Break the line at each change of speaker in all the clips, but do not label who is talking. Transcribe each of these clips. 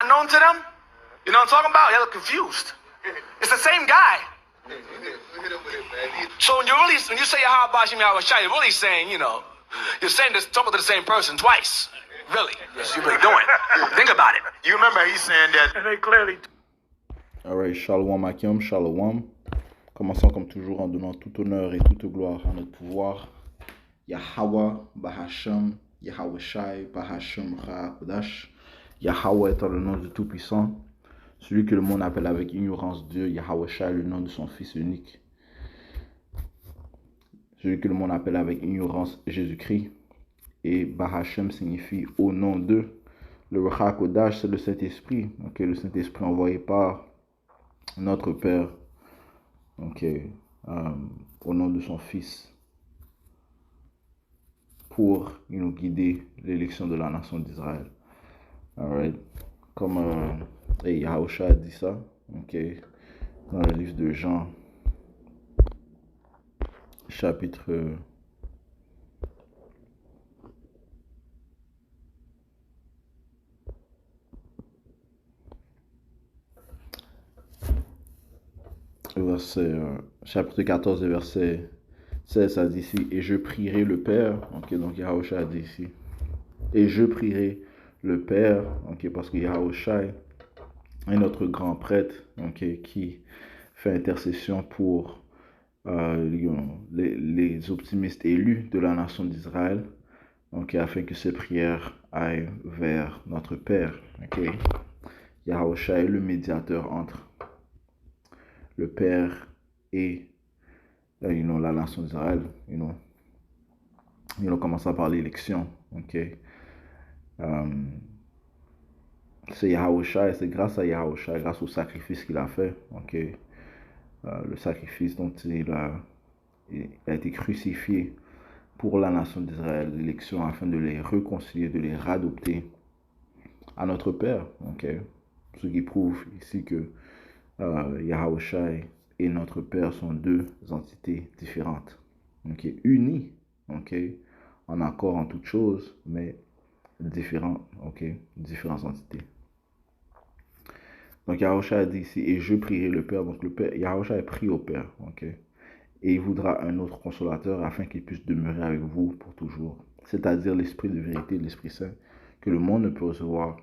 known to them? You know what I'm talking about? They look confused. It's the same guy. So when you say Yahweh Bashim Yahweh Shai, you're really saying, you're saying this, talking to the same person twice. Really. That's what you're really doing. Think about it. You remember he's saying that. And they clearly.
Alright, Shalom Akim, Shalom. Commençons comme toujours en donnant tout honneur et toute gloire à notre pouvoir. Yahweh, Bahasham, Yahweh Shai, Bahasham, Ra-Kodash. Yahweh étant le nom du Tout-Puissant. Celui que le monde appelle avec ignorance Dieu, Yahweh Shai, le nom de son Fils unique. Celui que le monde appelle avec ignorance Jésus-Christ. Et Bahashem signifie au nom de. Le Ra-Kodash, c'est le Saint-Esprit. Okay, le Saint-Esprit envoyé par notre Père. Au nom de son Fils. Pour nous guider l'élection de la nation d'Israël. Alright. Comme Yahusha a dit ça, dans le livre de Jean, chapitre chapitre 14 verset 16, ça dit ici, et je prierai le Père, donc Yahusha a dit ici, et je prierai le Père, parce que Yahusha est notre grand prêtre, qui fait intercession pour les optimistes élus de la nation d'Israël, afin que ces prières aillent vers notre Père. Yahusha est le médiateur entre le Père et la nation d'Israël. Commençant par l'élection. C'est Yahusha et c'est grâce à Yahusha, grâce au sacrifice qu'il a fait, le sacrifice dont il a été crucifié pour la nation d'Israël, l'élection, afin de les réconcilier, de les radopter à notre Père. Ce qui prouve ici que Yahusha et notre Père sont deux entités différentes, unies, en accord en toutes choses, mais différentes, différentes entités. Donc Yahusha a dit ici, et je prierai le Père. Donc le Père, Yahusha a prié au Père, et il voudra un autre consolateur afin qu'il puisse demeurer avec vous pour toujours, c'est-à-dire l'Esprit de vérité, l'Esprit Saint, que le monde ne peut recevoir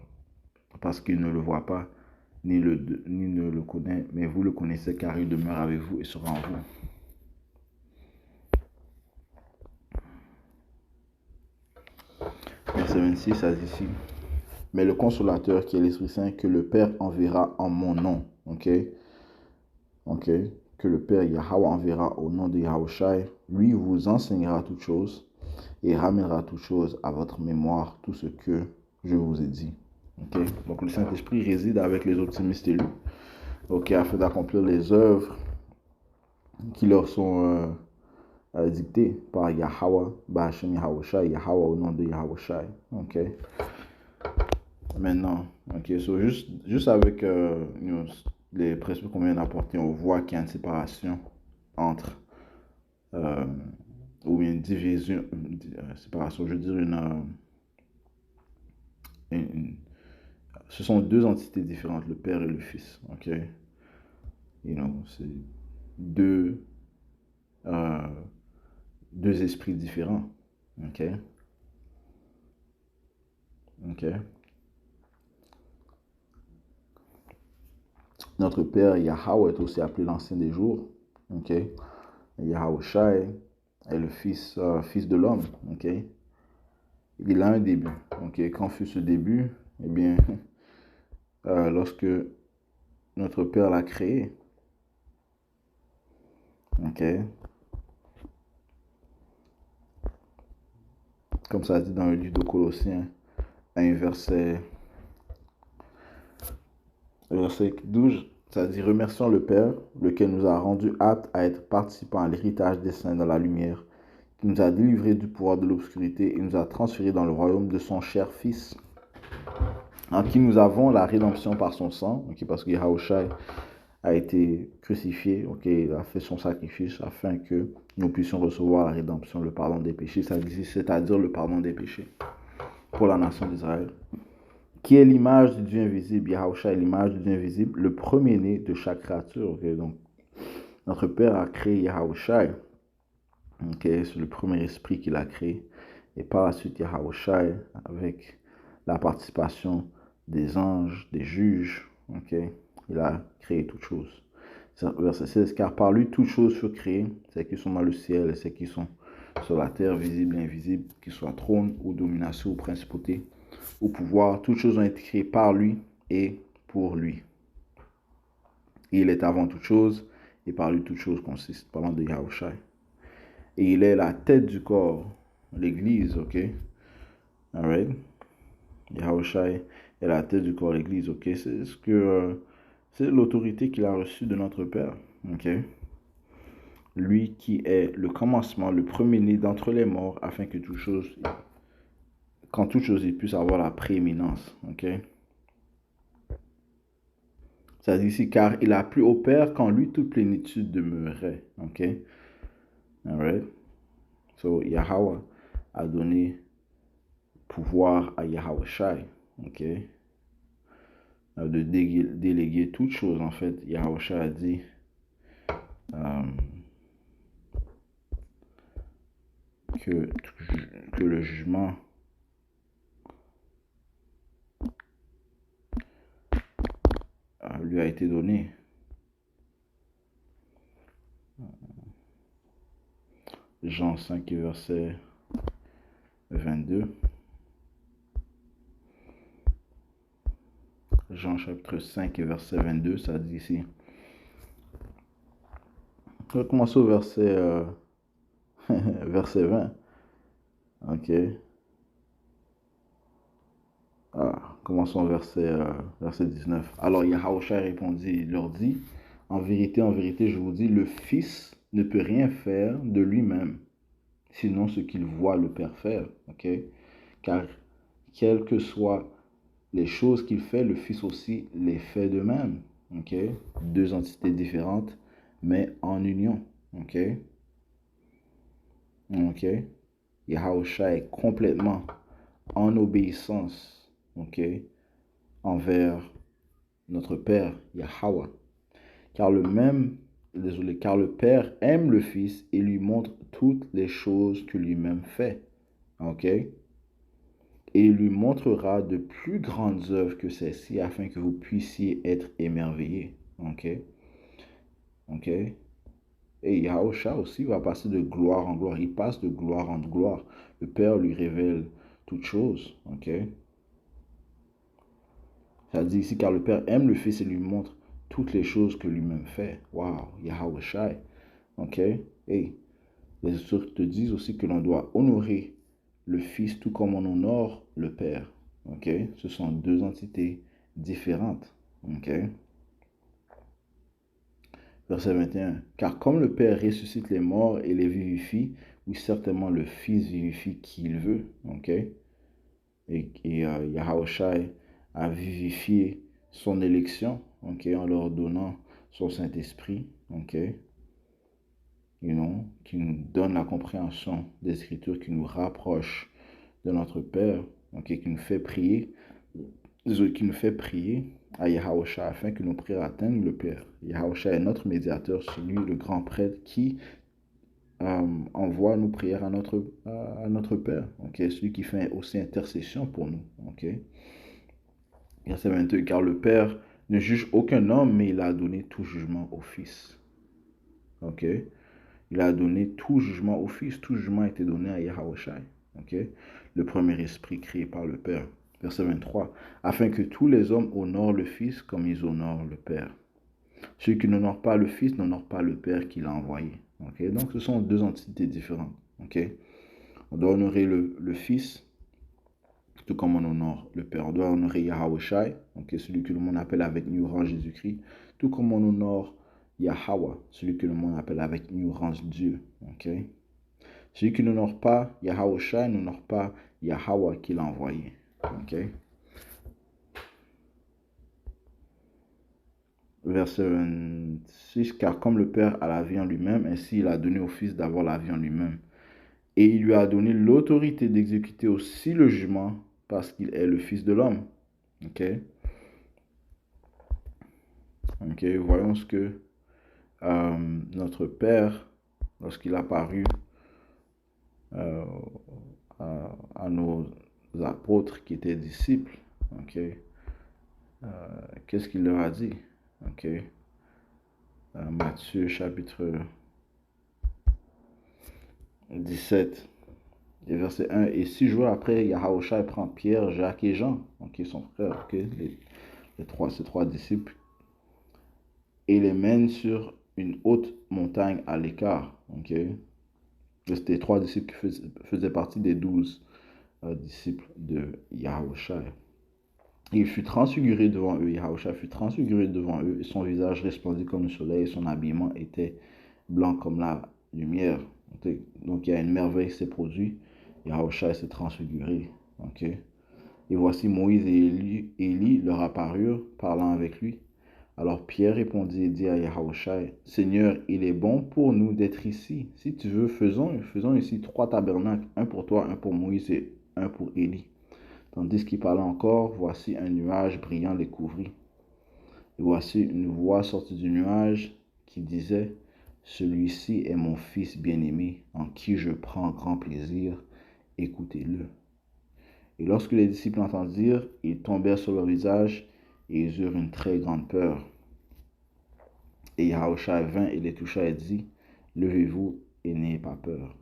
parce qu'il ne le voit pas, ni ne le connaît, mais vous le connaissez car il demeure avec vous et sera en vous. Verset 26, ça dit ici, mais le consolateur qui est l'Esprit Saint que le Père enverra en mon nom, que le Père Yahweh enverra au nom de Yahushai, lui vous enseignera toutes choses et ramènera toutes choses à votre mémoire, tout ce que je vous ai dit. Donc le Saint-Esprit réside avec les optimistes élus, afin d'accomplir les œuvres qui leur sont dictées par Yahweh, Bahashem Yahushai, Yahweh au nom de Yahushai. Maintenant, so juste avec les principes qu'on vient d'apporter, on voit qu'il y a une séparation entre, ou une division, séparation, je veux dire ce sont deux entités différentes, le Père et le Fils, c'est deux esprits différents, Notre Père Yahweh est aussi appelé l'Ancien des jours, Yahushai est le fils de l'homme, Il a un début, Quand fut ce début? Eh bien, lorsque notre Père l'a créé, Comme ça dit dans le livre de Colossiens, verset 12, ça dit, remercions le Père, lequel nous a rendus aptes à être participants à l'héritage des saints dans la lumière, qui nous a délivrés du pouvoir de l'obscurité et nous a transférés dans le royaume de son cher Fils, en qui nous avons la rédemption par son sang, parce que Yahushua a été crucifié, il a fait son sacrifice afin que nous puissions recevoir la rédemption, le pardon des péchés, c'est-à-dire le pardon des péchés pour la nation d'Israël. qui est l'image du Dieu invisible. Yahushua est l'image du Dieu invisible, le premier-né de chaque créature. Okay? Donc, notre Père a créé Yahushua. Okay? C'est le premier esprit qu'il a créé. Et par la suite, Yahushua, avec la participation des anges, des juges, okay? Il a créé toutes choses. Verset 16, car par lui, toutes choses furent créées, celles qui sont dans le ciel et celles qui sont sur la terre, visibles et invisibles, qu'ils soient trône ou domination ou principauté, au pouvoir, toutes choses ont été créées par lui et pour lui. Et il est avant toutes choses, et par lui toutes choses consistent, parlant de Yahushua. Et il est la tête du corps, l'église, ok? Alright? Yahushua est la tête du corps, l'église, ok? C'est l'autorité qu'il a reçue de notre Père, ok? Lui qui est le commencement, le premier-né d'entre les morts, afin que toute chose, quand toute chose il puisse avoir la prééminence, ok? Ça dit ici, car il a plu au Père qu'en lui toute plénitude demeurait. Ok? Alright? So, Yahweh a donné pouvoir à Yahushai. Ok? De déléguer toutes choses. En fait, Yahushai a dit que le jugement lui a été donné. Jean 5, verset 22. Jean chapitre 5, verset 22, ça dit ici. On va commencer au verset, verset 20. Ok. Commençons au verset 19. Alors Yahushua répondit, il leur dit, en vérité, je vous dis, le Fils ne peut rien faire de lui-même, sinon ce qu'il voit le Père faire. Okay? Car quelles que soient les choses qu'il fait, le Fils aussi les fait de même. Okay? Deux entités différentes, mais en union. Okay? Okay? Yahushua est complètement en obéissance, envers notre Père, Yahweh. Car le Père aime le Fils et lui montre toutes les choses que lui-même fait. Ok? Et il lui montrera de plus grandes œuvres que celles-ci afin que vous puissiez être émerveillés. Ok? Ok? Et Yahushua aussi va passer de gloire en gloire. Il passe de gloire en gloire. Le Père lui révèle toutes choses. Ok? Ça dit ici, car le Père aime le Fils et lui montre toutes les choses que lui-même fait. Wow, Yahushua. Ok? Et les Écritures te disent aussi que l'on doit honorer le Fils tout comme on honore le Père. Ok? Ce sont deux entités différentes. Ok? Verset 21. Car comme le Père ressuscite les morts et les vivifie, oui, certainement le Fils vivifie qui il veut. Ok? Et Yahushua a vivifié son élection, en leur donnant son Saint-Esprit, qui nous donne la compréhension des Écritures, qui nous rapproche de notre Père, qui nous fait prier, à Yahushua afin que nos prières atteignent le Père. Yahushua est notre médiateur, c'est lui le grand prêtre qui envoie nos prières à notre Père, celui qui fait aussi intercession pour nous. Verset 22, car le Père ne juge aucun homme, mais il a donné tout jugement au Fils. Il a donné tout jugement au Fils. Tout jugement a été donné à Yahushua. Le premier esprit créé par le Père. Verset 23, afin que tous les hommes honorent le Fils comme ils honorent le Père. Ceux qui n'honorent pas le Fils n'honorent pas le Père qui l'a envoyé. Donc ce sont deux entités différentes. On doit honorer le Fils tout comme on honore le Père. On doit honorer Yahushua, celui que le monde appelle avec ignorance Jésus-Christ, tout comme on honore Yahweh, celui que le monde appelle avec ignorance Dieu. Celui qui n'honore pas Yahushua n'honore pas Yahweh qui l'a envoyé. Verset 26, car comme le Père a la vie en lui-même, ainsi il a donné au Fils d'avoir la vie en lui-même. Et il lui a donné l'autorité d'exécuter aussi le jugement parce qu'il est le Fils de l'homme. Ok. Ok, voyons ce que notre Père, lorsqu'il a paru euh, à nos apôtres qui étaient disciples, ok, qu'est-ce qu'il leur a dit? Ok, Matthieu chapitre 17 et verset 1. Et 6 jours après, Yahushua prend Pierre, Jacques et Jean, ok, son frère, ok, ces trois disciples, et les mène sur une haute montagne à l'écart, ok. C'était trois disciples qui faisaient partie des 12 disciples de Yahushua. Il fut transfiguré devant eux, Yahushua fut transfiguré devant eux, et son visage resplendit comme le soleil, et son habillement était blanc comme la lumière. Okay? Donc il y a une merveille qui s'est produite, Yahushua s'est transfiguré. Okay? Et voici Moïse et Élie leur apparurent, parlant avec lui. Alors Pierre répondit et dit à Yahushua, Seigneur, il est bon pour nous d'être ici. Si tu veux, faisons ici 3 tabernacles, un pour toi, un pour Moïse et un pour Élie. Tandis qu'il parlait encore, voici un nuage brillant les couvrit. Et voici une voix sortie du nuage qui disait, Celui-ci est mon fils bien-aimé, en qui je prends grand plaisir, écoutez-le. Et lorsque les disciples entendirent, ils tombèrent sur leur visage et ils eurent une très grande peur. Et Yahushua vint et les toucha et dit, Levez-vous et n'ayez pas peur.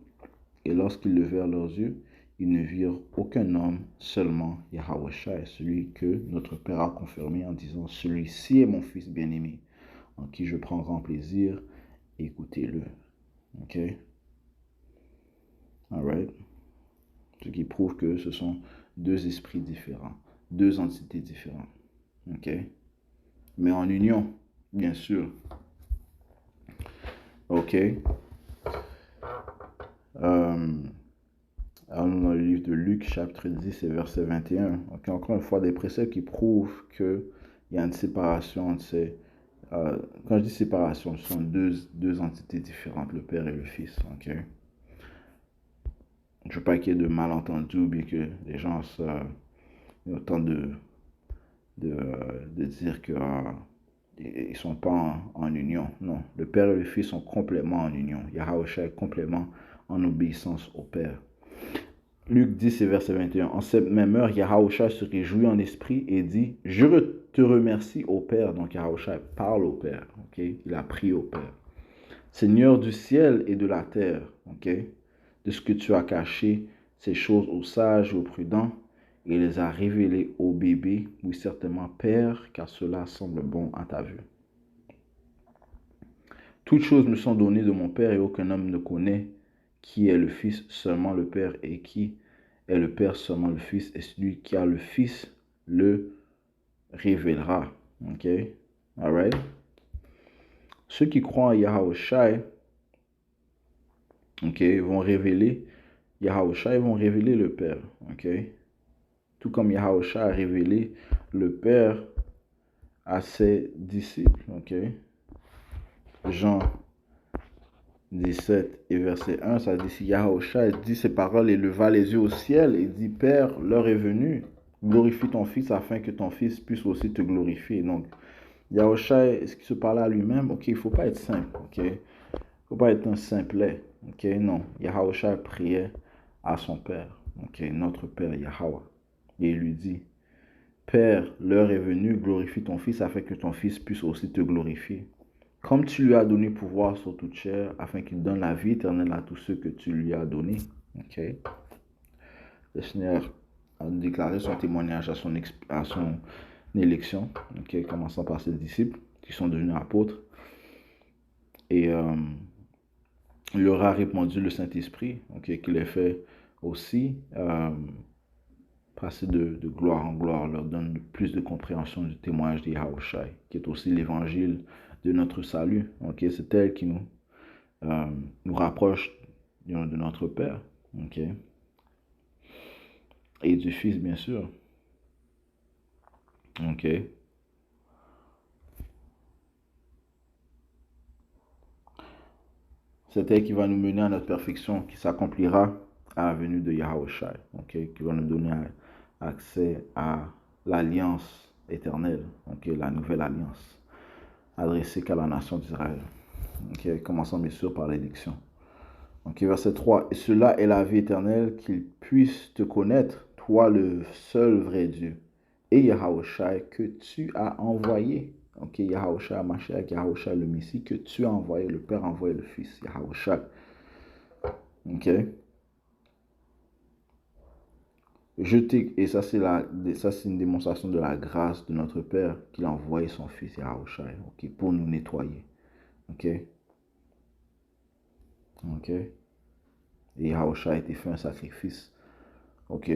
Et lorsqu'ils levèrent leurs yeux, ils ne virent aucun homme, seulement Yahushua, celui que notre Père a confirmé en disant, Celui-ci est mon Fils bien-aimé, en qui je prends grand plaisir, écoutez-le. Ok? Alright? Ce qui prouve que ce sont deux esprits différents, deux entités différentes. Ok? Mais en union, bien sûr. Ok? Allons dans le livre de Luc, chapitre 10 et verset 21. Okay, encore une fois, des préceptes qui prouvent qu'il y a une séparation entre ces... quand je dis séparation, ce sont deux entités différentes, le Père et le Fils. Okay? Je ne veux pas qu'il y ait de malentendus ou bien que les gens aient autant de dire qu'ils ne sont pas en union. Non, le Père et le Fils sont complètement en union. Yahushua est complètement en obéissance au Père. Luc 10 et verset 21. En cette même heure, Yahushua se réjouit en esprit et dit, je te remercie au Père. Donc Yahushua parle au Père. Okay? Il a prié au Père. Seigneur du ciel et de la terre. Okay? De ce que tu as caché ces choses aux sages et aux prudents et les a révélées aux bébés. Oui, certainement, Père, car cela semble bon à ta vue. Toutes choses me sont données de mon Père et aucun homme ne connaît qui est le Fils, seulement le Père, et qui est le Père, seulement le Fils, et celui qui a le Fils le révélera. Ok? Alright? Ceux qui croient en Yahushua, ok, vont révéler Yahushua, ils vont révéler le Père. Ok? Tout comme Yahushua a révélé le Père à ses disciples. Ok? Jean 17 et verset 1, ça dit, si Yahushua dit ces paroles et leva les yeux au ciel et dit, Père, l'heure est venue, glorifie ton Fils afin que ton Fils puisse aussi te glorifier. Donc, Yahushua, est-ce qu'il se parlait à lui-même? Ok, il ne faut pas être simple. Ok, il ne faut pas être un simplet. Ok, non. Yahushua priait à son Père. Ok, notre Père Yahweh. Et il lui dit, Père, l'heure est venue, glorifie ton Fils afin que ton Fils puisse aussi te glorifier. Comme tu lui as donné pouvoir sur toute chair, afin qu'il donne la vie éternelle à tous ceux que tu lui as donnés. Okay. Le Seigneur a déclaré son témoignage à son élection, okay, commençant par ses disciples qui sont devenus apôtres. Et il leur a répandu le Saint-Esprit, okay, qui les fait aussi passer de gloire en gloire, leur donne plus de compréhension du témoignage de Yahushua, qui est aussi l'évangile de notre salut. Okay? C'est elle qui nous rapproche de notre Père. Okay? Et du Fils, bien sûr. Ok. C'est elle qui va nous mener à notre perfection, qui s'accomplira à la venue de Yahushua. Okay? Qui va nous donner accès à l'alliance éternelle, ok, la nouvelle alliance, adressée qu'à la nation d'Israël. Ok, commençons bien sûr par l'élection. Ok, verset 3. Et cela est la vie éternelle, qu'ils puissent te connaître, toi le seul vrai Dieu, et Yahawashi que tu as envoyé. Ok, Yahawashi Mashiach, Yahawashi le Messie, que tu as envoyé, le Père a envoyé le Fils, Yahawashi. Ok. Et ça, c'est une démonstration de la grâce de notre Père qu'il a envoyé son Fils Yahawashi, ok, pour nous nettoyer. Ok. Ok. Et Yahawashi a été fait un sacrifice. Ok.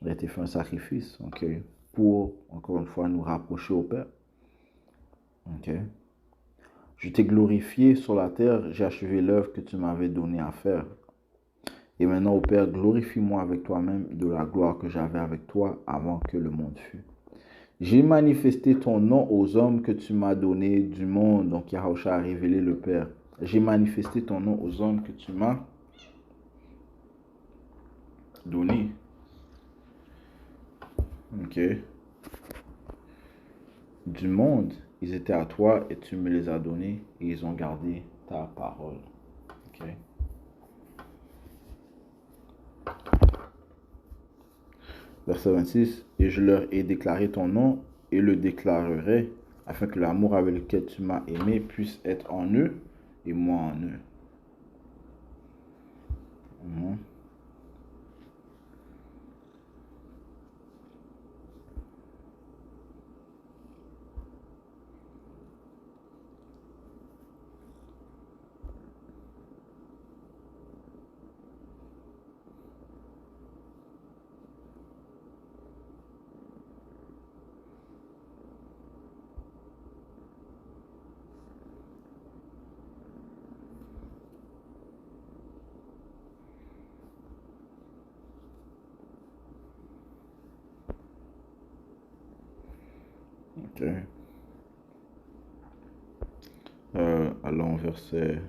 Il a été fait un sacrifice. Ok. Pour, encore une fois, nous rapprocher au Père. Ok. Je t'ai glorifié sur la terre, j'ai achevé l'œuvre que tu m'avais donnée à faire. Et maintenant, ô Père, glorifie-moi avec toi-même de la gloire que j'avais avec toi avant que le monde fût. J'ai manifesté ton nom aux hommes que tu m'as donnés du monde. Donc, Yahawashi a révélé le Père. J'ai manifesté ton nom aux hommes que tu m'as donnés. Ok. Du monde, ils étaient à toi et tu me les as donnés et ils ont gardé ta parole. Ok. Verset 26. Et je leur ai déclaré ton nom et le déclarerai afin que l'amour avec lequel tu m'as aimé puisse être en eux et moi en eux. Ok. Allons verset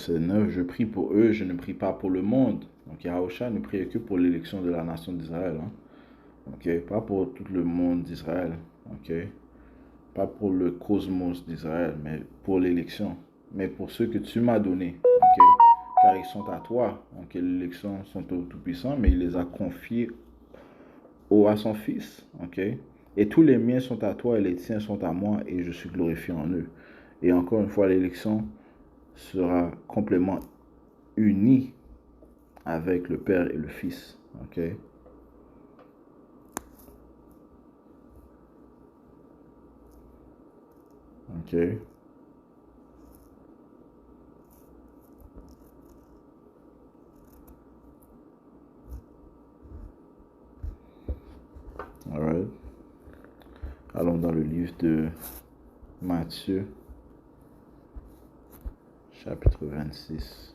9. Je prie pour eux, je ne prie pas pour le monde. Donc Yahawashi ne prie que pour l'élection de la nation d'Israël. Hein. Ok. Pas pour tout le monde d'Israël. Ok. Pas pour le cosmos d'Israël, mais pour l'élection. Mais pour ceux que tu m'as donnés. Ok. Car ils sont à toi. Donc l'élection sont au Tout-Puissant, mais il les a confiés à son Fils. Ok. Et tous les miens sont à toi et les tiens sont à moi et je suis glorifié en eux. Et encore une fois, l'élection sera complètement unie avec le Père et le Fils. Ok. Ok. Alright. Allons dans le livre de Matthieu, chapitre 26.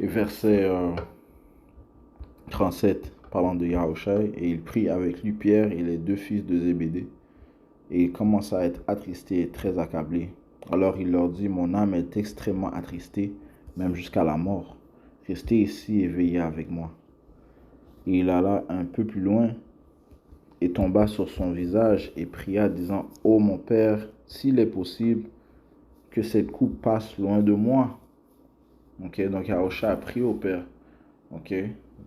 Et verset 37, parlant de Yahawashi, et il prit avec lui Pierre et les deux fils de Zébédée, et il commença à être attristé et très accablé. Alors il leur dit, mon âme est extrêmement attristée, même jusqu'à la mort. Restez ici et veillez avec moi. Et il alla un peu plus loin et tomba sur son visage et pria, disant, ô mon Père, s'il est possible que cette coupe passe loin de moi. Ok, donc Yahawashi a prié au Père. Ok,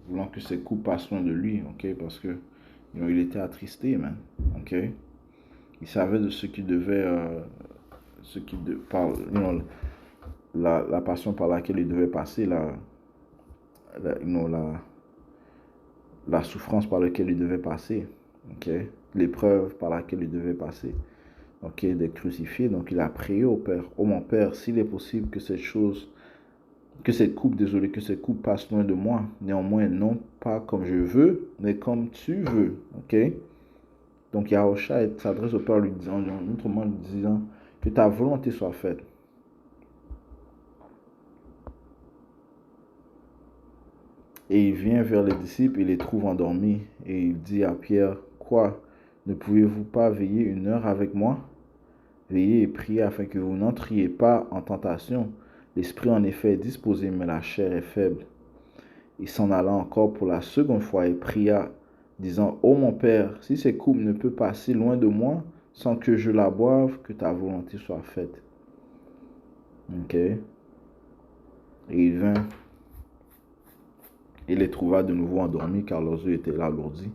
voulant que ses coups passent loin de lui, ok, parce que il était attristé, man, ok. Il savait de ce qu'il devait, la passion par laquelle il devait passer, la souffrance par laquelle il devait passer, ok, l'épreuve par laquelle il devait passer, ok, d'être crucifié. Donc il a prié au Père, oh mon Père, s'il est possible que cette coupe passe loin de moi. Néanmoins, non pas comme je veux, mais comme tu veux, ok. Donc Yahushua s'adresse au Père lui disant, autrement lui disant, que ta volonté soit faite. Et il vient vers les disciples et les trouve endormis. Et il dit à Pierre, quoi, ne pouvez-vous pas veiller 1 heure avec moi? Veillez et priez afin que vous n'entriez pas en tentation. L'esprit en effet est disposé, mais la chair est faible. Il s'en alla encore pour la seconde fois et pria, disant, ô mon Père, si cette coupe ne peut passer loin de moi, sans que je la boive, que ta volonté soit faite. Ok. Et il vint et les trouva de nouveau endormis, car leurs yeux étaient alourdis.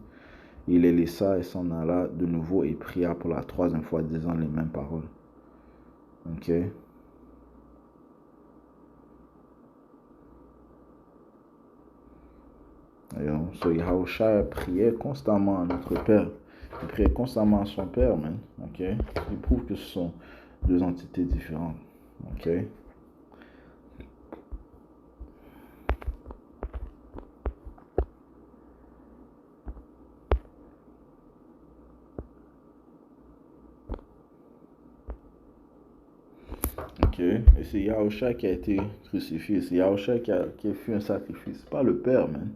Il les laissa et s'en alla de nouveau et pria pour la 3e fois, disant les mêmes paroles. Ok. So Yahushua priait constamment à notre Père. Il priait constamment à son Père, man. Ok. Il prouve que ce sont 2 entités différentes. Ok. Ok. Et c'est Yahushua qui a été crucifié. C'est Yahushua qui a fait un sacrifice. Pas le Père, man.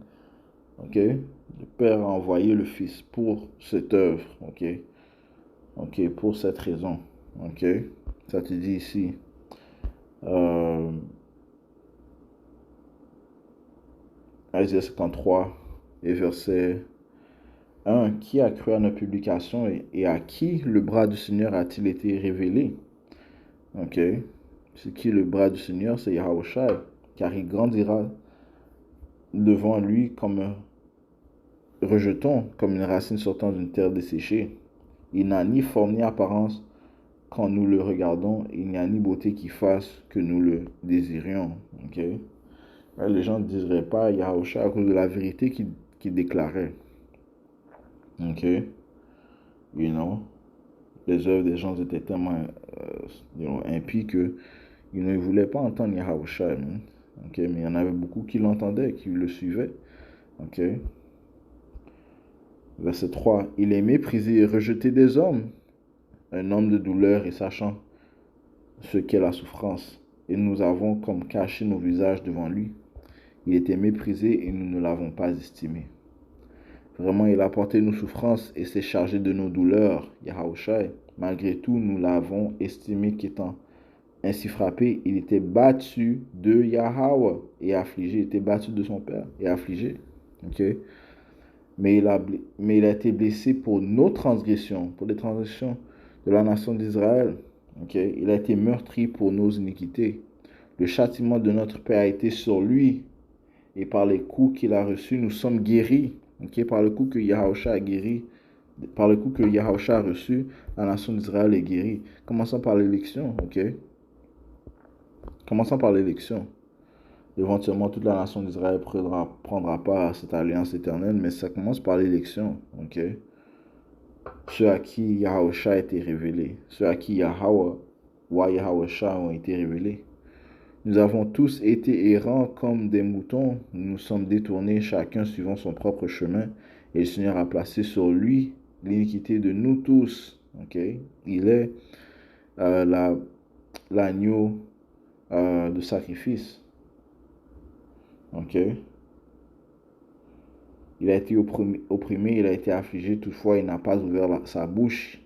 Ok. Le Père a envoyé le Fils pour cette œuvre. Ok. Ok. Pour cette raison. Ok. Ça te dit ici. Isaïe 53 et verset 1. Qui a cru à nos publications et à qui le bras du Seigneur a-t-il été révélé? Ok. C'est qui le bras du Seigneur? C'est Yahushua, car il grandira devant lui comme un rejeton, comme une racine sortant d'une terre desséchée. Il n'a ni forme ni apparence quand nous le regardons, il n'y a ni beauté qui fasse que nous le désirions. Ok. Les gens ne diraient pas Yahushua à cause de la vérité qu'il déclarait. Ok. You know. Les œuvres des gens étaient tellement impies que ils ne voulaient pas entendre Yahushua. Ok. Mais il y en avait beaucoup qui l'entendaient, qui le suivaient. Ok. Verset 3. Il est méprisé et rejeté des hommes, un homme de douleur et sachant ce qu'est la souffrance. Et nous avons comme caché nos visages devant lui. Il était méprisé et nous ne l'avons pas estimé. Vraiment, il a porté nos souffrances et s'est chargé de nos douleurs, Yahushua. Malgré tout, nous l'avons estimé qu'étant ainsi frappé, il était battu de Yahweh et affligé. Il était battu de son Père et affligé. Ok. Mais il a été blessé pour nos transgressions, pour les transgressions de la nation d'Israël. Ok. Il a été meurtri pour nos iniquités. Le châtiment de notre paix a été sur lui. Et par les coups qu'il a reçus, nous sommes guéris. Okay? Par le coup que Yahushua a guéri, par le coup que Yahushua a reçu, la nation d'Israël est guérie. Commençons par l'élection. Ok? Commençons par l'élection. Éventuellement, toute la nation d'Israël prendra part à cette alliance éternelle, mais ça commence par l'élection. Ok? Ceux à qui Yahushua a été révélé, ceux à qui Yahushua ont été révélés. Nous avons tous été errants comme des moutons, nous nous sommes détournés chacun suivant son propre chemin, et le Seigneur a placé sur lui l'iniquité de nous tous. Okay? Il est l'agneau de sacrifice. Okay? Il a été opprimé, il a été affligé, toutefois il n'a pas ouvert sa bouche.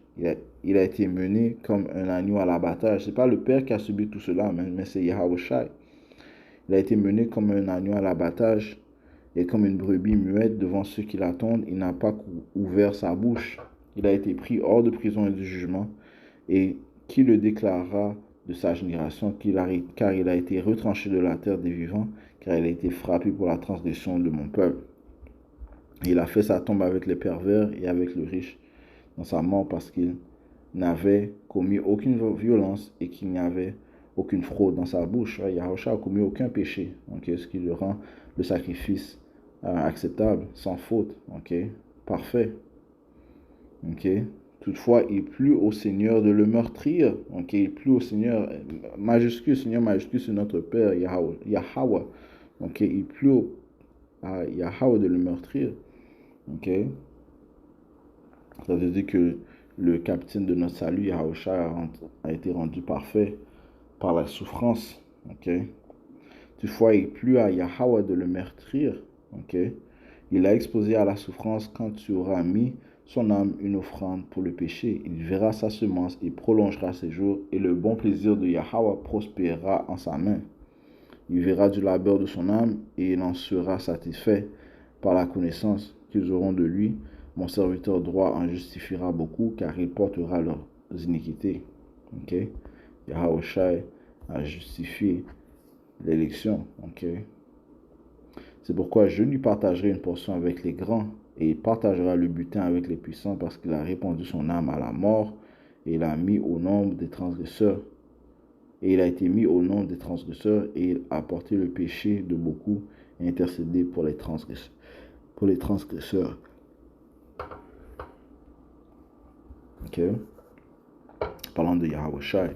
Il a été mené comme un agneau à l'abattage. Ce n'est pas le Père qui a subi tout cela, mais c'est Yahushua. Il a été mené comme un agneau à l'abattage et comme une brebis muette devant ceux qui l'attendent. Il n'a pas ouvert sa bouche. Il a été pris hors de prison et du jugement. Et qui le déclarera de sa génération, car il a été retranché de la terre des vivants, car il a été frappé pour la transgression de mon peuple. Et il a fait sa tombe avec les pervers et avec le riche dans sa mort parce qu'il n'avait commis aucune violence et qu'il n'y avait aucune fraude dans sa bouche. Yahushua a commis aucun péché, ce qui le rend le sacrifice acceptable, sans faute, parfait. Toutefois, il plut au Seigneur de le meurtrir. Il plut au Seigneur, Seigneur majuscule, c'est notre Père, Yahweh. Il plut à Yahweh de le meurtrir. Ça veut dire que le capitaine de notre salut, Yahushua, a été rendu parfait par la souffrance. Toutefois, il plut à Yahweh de le meurtrir. Il a exposé à la souffrance quand tu auras mis son âme une offrande pour le péché. Il verra sa semence et prolongera ses jours, et le bon plaisir de Yahweh prospérera en sa main. Il verra du labeur de son âme, et il en sera satisfait par la connaissance qu'ils auront de lui. Mon serviteur droit en justifiera beaucoup, car il portera leurs iniquités. Yahushua a justifié l'élection. C'est pourquoi je lui partagerai une portion avec les grands, et il partagera le butin avec les puissants, parce qu'il a répandu son âme à la mort, et il a mis au nombre des transgresseurs. Et il a été mis au nombre des transgresseurs, et il a porté le péché de beaucoup, et intercédé pour les transgresseurs. Parlant de Yahushua.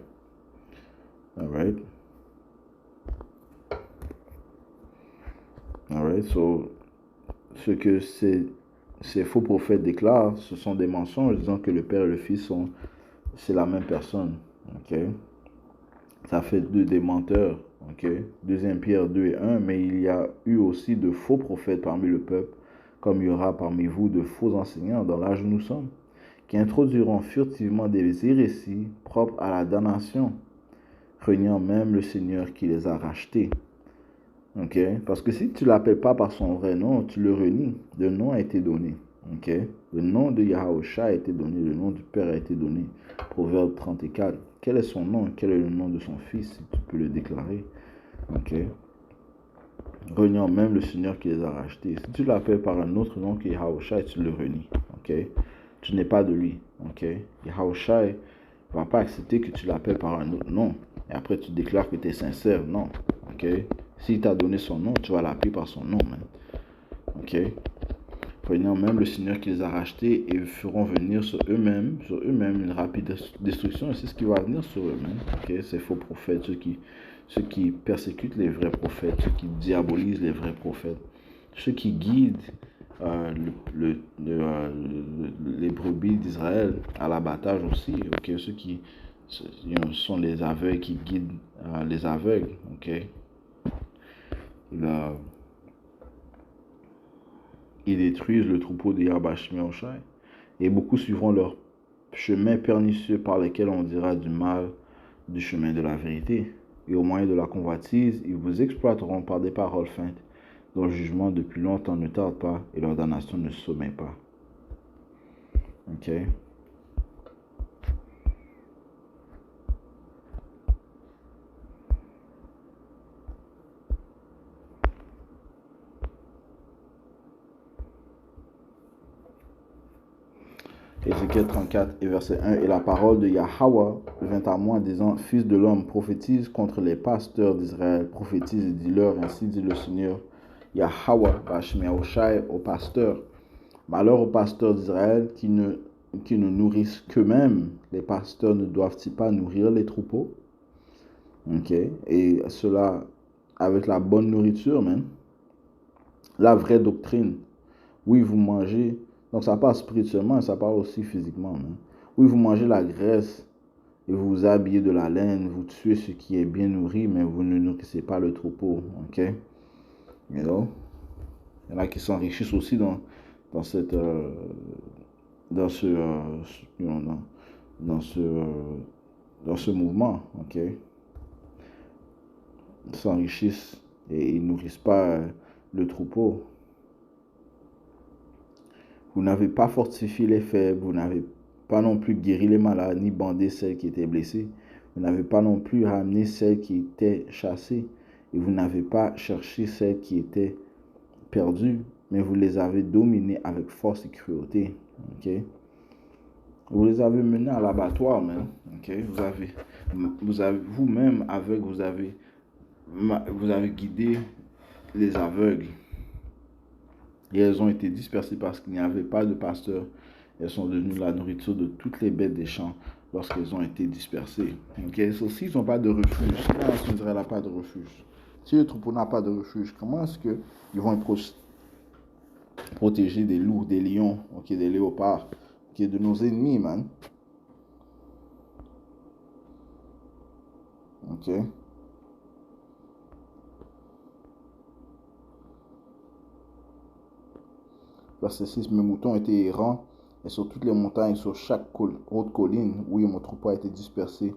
Alright, so, ce que ces faux prophètes déclarent, ce sont des mensonges, disant que le Père et le Fils c'est la même personne. Ça fait des menteurs. 2 Pierre 2 et 1, mais il y a eu aussi de faux prophètes parmi le peuple, comme il y aura parmi vous de faux enseignants dans l'âge où nous sommes, qui introduiront furtivement des hérésies propres à la damnation, reniant même le Seigneur qui les a rachetés. Parce que si tu ne l'appelles pas par son vrai nom, tu le renies. Le nom a été donné. Le nom de Yahushua a été donné, le nom du Père a été donné. Proverbe 34. Quel est son nom? Quel est le nom de son fils? Si tu peux le déclarer. Reniant même le Seigneur qui les a rachetés. Si tu l'appelles par un autre nom que Yahushua, tu le renies. Tu n'es pas de lui. Yahushua ne va pas accepter que tu l'appelles par un autre nom. Et après tu déclares que tu es sincère. Non. S'il t'a donné son nom, tu vas l'appeler par son nom, man. Prenant même le Seigneur qui les a rachetés et feront venir sur eux-mêmes une rapide destruction. Et c'est ce qui va venir sur eux-mêmes. Ces faux prophètes, ceux qui persécutent les vrais prophètes, ceux qui diabolisent les vrais prophètes, ceux qui guident les brebis d'Israël à l'abattage aussi. Ceux qui sont les aveugles qui guident les aveugles. Ils détruisent le troupeau de Yahweh Shai, et beaucoup suivront leur chemin pernicieux par lesquels on dira du mal du chemin de la vérité. Et au moyen de la convoitise, ils vous exploiteront par des paroles feintes, dont le jugement depuis longtemps ne tarde pas et leur damnation ne sommeille pas. Ézéchiel 34 et verset 1. Et la parole de Yahweh vint à moi, disant: Fils de l'homme, prophétise contre les pasteurs d'Israël. Prophétise et dis-leur, ainsi dit le Seigneur Yahweh, Bashmi Yahushai, aux pasteurs. Malheur aux pasteurs d'Israël qui ne nourrissent qu'eux-mêmes. Les pasteurs ne doivent-ils pas nourrir les troupeaux? Et cela avec la bonne nourriture, même. La vraie doctrine. Oui, vous mangez. Donc ça parle spirituellement et ça parle aussi physiquement. Oui, vous mangez la graisse et vous vous habillez de la laine, vous tuez ce qui est bien nourri, mais vous ne nourrissez pas le troupeau. Il y en a qui s'enrichissent aussi dans ce mouvement. Ils s'enrichissent et ils ne nourrissent pas le troupeau. Vous n'avez pas fortifié les faibles, vous n'avez pas non plus guéri les malades, ni bandé celles qui étaient blessées. Vous n'avez pas non plus ramené celles qui étaient chassées, et vous n'avez pas cherché celles qui étaient perdues, mais vous les avez dominées avec force et cruauté. Ok? Vous les avez menés à l'abattoir, man. Ok? Vous avez vous-même avec, vous avez guidé les aveugles. Et elles ont été dispersées parce qu'il n'y avait pas de pasteur. Elles sont devenues la nourriture de toutes les bêtes des champs lorsqu'elles ont été dispersées. Okay? So, s'ils n'ont pas de refuge, si la nation d'Israël n'a pas de refuge, si le troupeau n'a pas de refuge, comment est-ce qu'ils vont être protégés des loups, des lions, okay, des léopards, okay, de nos ennemis, man? Ok? Verset 6, mes moutons étaient errants, et sur toutes les montagnes, sur chaque haute colline, oui, mon troupeau a été dispersé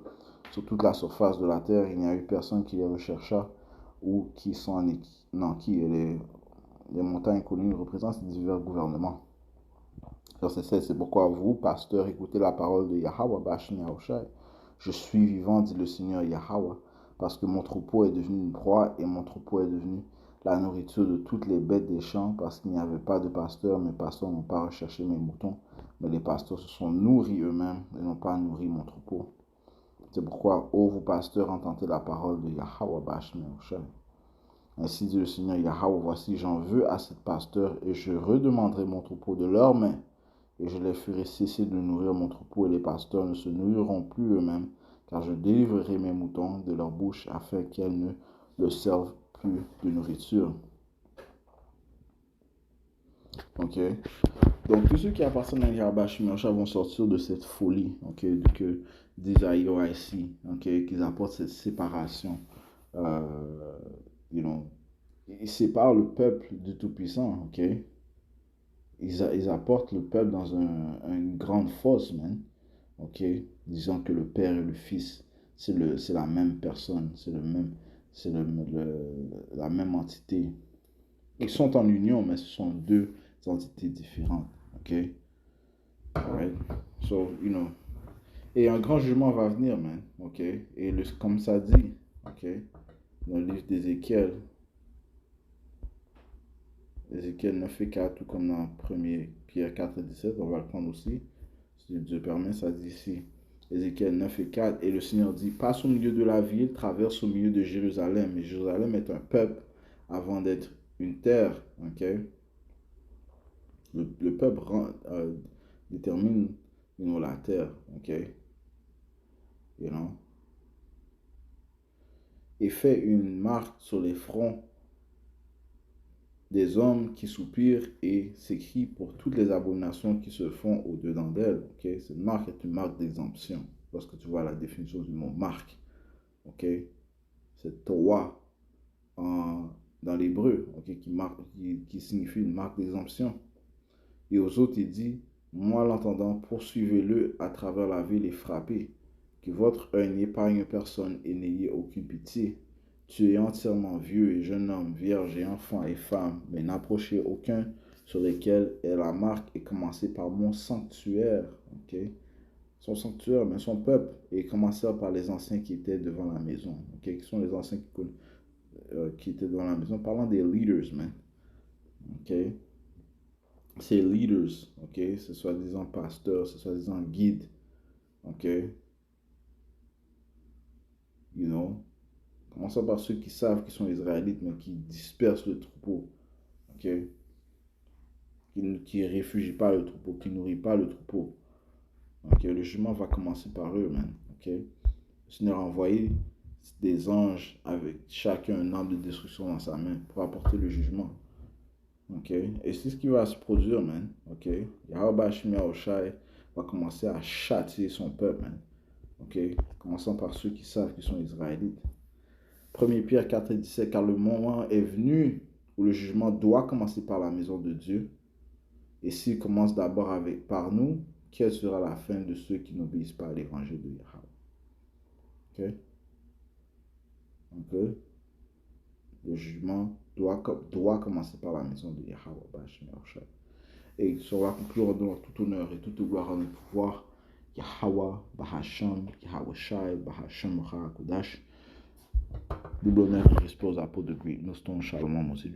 sur toute la surface de la terre. Il n'y a eu personne qui les rechercha ou qui s'en non, qui les montagnes et collines représentent divers gouvernements. Verset 16, c'est pourquoi vous, pasteurs, écoutez la parole de Yahweh, Bashim Yahushai. Je suis vivant, dit le Seigneur Yahweh, parce que mon troupeau est devenu une proie et mon troupeau est devenu la nourriture de toutes les bêtes des champs, parce qu'il n'y avait pas de pasteurs. Mes pasteurs n'ont pas recherché mes moutons, mais les pasteurs se sont nourris eux-mêmes et n'ont pas nourri mon troupeau. C'est pourquoi, ô vous pasteurs, entendez la parole de Yahweh Bashim Yahushai. Ainsi dit le Seigneur Yahweh, voici j'en veux à ces pasteurs et je redemanderai mon troupeau de leurs mains et je les ferai cesser de nourrir mon troupeau et les pasteurs ne se nourriront plus eux-mêmes car je délivrerai mes moutons de leur bouche afin qu'elles ne le servent plus de nourriture. Ok. Donc tous ceux qui appartiennent à Yahweh Shimosha vont sortir de cette folie, ok, que d'Isaïe ici, ok, qu'ils apportent cette séparation. Ils séparent le peuple du Tout-Puissant, ok. Ils apportent le peuple dans une grande fosse, man, ok, disant que le Père et le Fils, c'est la même personne, c'est la même entité. Ils sont en union, mais ce sont deux entités différentes, ok. Alright, so et un grand jugement va venir, man, ok. Et comme ça dit, ok, dans le livre d'Ézéchiel. Ézéchiel 9 et 4, tout comme dans 1 Pierre 4 et 17, on va le prendre aussi. Si Dieu permet, ça dit ici. Ézéchiel 9 et 4, et le Seigneur dit, passe au milieu de la ville, traverse au milieu de Jérusalem. Et Jérusalem est un peuple avant d'être une terre. Okay? Le peuple détermine la terre. Okay? Et fait une marque sur les fronts des hommes qui soupirent et s'écrient pour toutes les abominations qui se font au-dedans d'elles. Okay? Cette marque est une marque d'exemption. Lorsque tu vois la définition du mot marque, okay? C'est Torah dans l'hébreu, okay? qui signifie une marque d'exemption. Et aux autres, il dit, moi l'entendant, poursuivez-le à travers la ville et frappez, que votre œil n'épargne personne et n'ayez aucune pitié. Tu es entièrement vieux et jeune homme, vierge et enfant et femme, mais n'approchez aucun sur lesquels est la marque et commencez par mon sanctuaire. Okay? Son sanctuaire, mais son peuple, et commencez par les anciens qui étaient devant la maison. Okay? Qui sont les anciens qui étaient devant la maison? Parlant des leaders, man. Okay? Ces leaders, okay? C'est soi-disant pasteurs, c'est soi-disant guides. Okay? Commençons par ceux qui savent qu'ils sont israélites, mais qui dispersent le troupeau. Okay? Qui ne réfugient pas le troupeau, qui ne nourrissent pas le troupeau. Okay? Le jugement va commencer par eux, man. Okay? Le Seigneur a envoyé des anges avec chacun un arme de destruction dans sa main pour apporter le jugement. Okay? Et c'est ce qui va se produire, man. Okay? Yahweh Shimi Yahushai va commencer à châtier son peuple, man. Okay? Commençons par ceux qui savent qu'ils sont israélites. 1 Pierre 4 et 17, car le moment est venu où le jugement doit commencer par la maison de Dieu. Et s'il commence d'abord par nous, quelle sera la fin de ceux qui n'obéissent pas à l'évangile de Yahweh? Ok? Donc, le jugement doit commencer par la maison de Yahweh. Et ça va conclure dans tout honneur et toute gloire en le pouvoir. Yahweh, Bahasham, Yahweh Shai, Bahasham, Kodash. Double honneur, j'espère aux apôtres de Great Millstone. Shalom, mon Dieu.